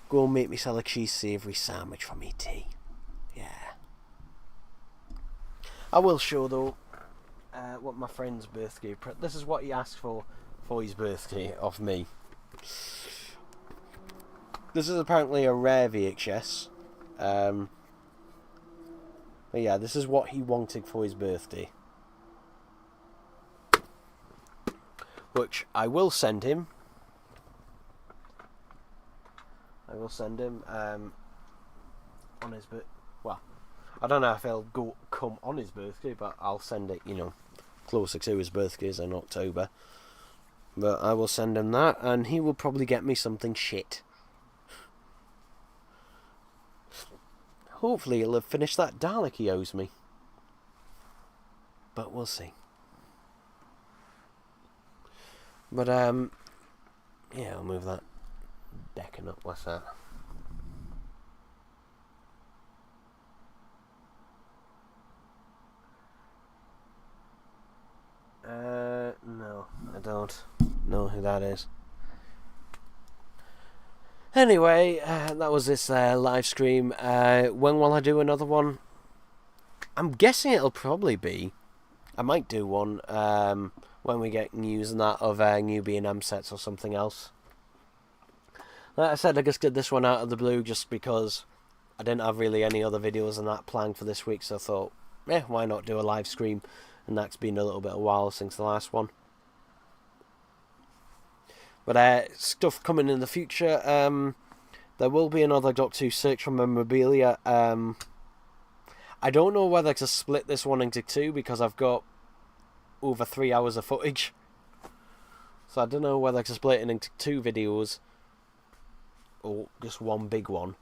go and make myself a cheese savoury sandwich for me tea. Yeah. I will show though what my friend's birthday. This is what he asked for his birthday of me. This is apparently a rare VHS. But yeah, this is what he wanted for his birthday. Which I will send him. On his birthday. Well, I don't know if it'll come on his birthday, but I'll send it, you know, closer to his birthday in October. But I will send him that, and he will probably get me something shit. Hopefully he'll have finished that Dalek he owes me. But we'll see. But, yeah, I'll move that decking up. What's that? I don't know who that is. Anyway, that was this live stream. When will I do another one? I'm guessing it'll probably be. I might do one when we get news and that of new B&M sets or something else. Like I said, I just did this one out of the blue just because I didn't have really any other videos and that planned for this week, so I thought, why not do a live stream? And that's been a little bit of a while since the last one. But stuff coming in the future. There will be another Doctor Who Search for Memorabilia. I don't know whether to split this one into two because I've got over 3 hours of footage. So I don't know whether to split it into two videos or just one big one.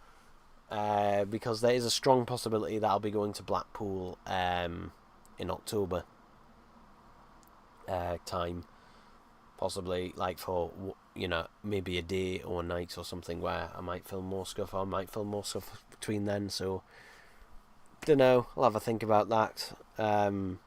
Because there is a strong possibility that I'll be going to Blackpool in October time. Possibly like for, maybe a day or a night or something where I might film more stuff, or I might film more stuff between then, so don't know, I'll have a think about that. But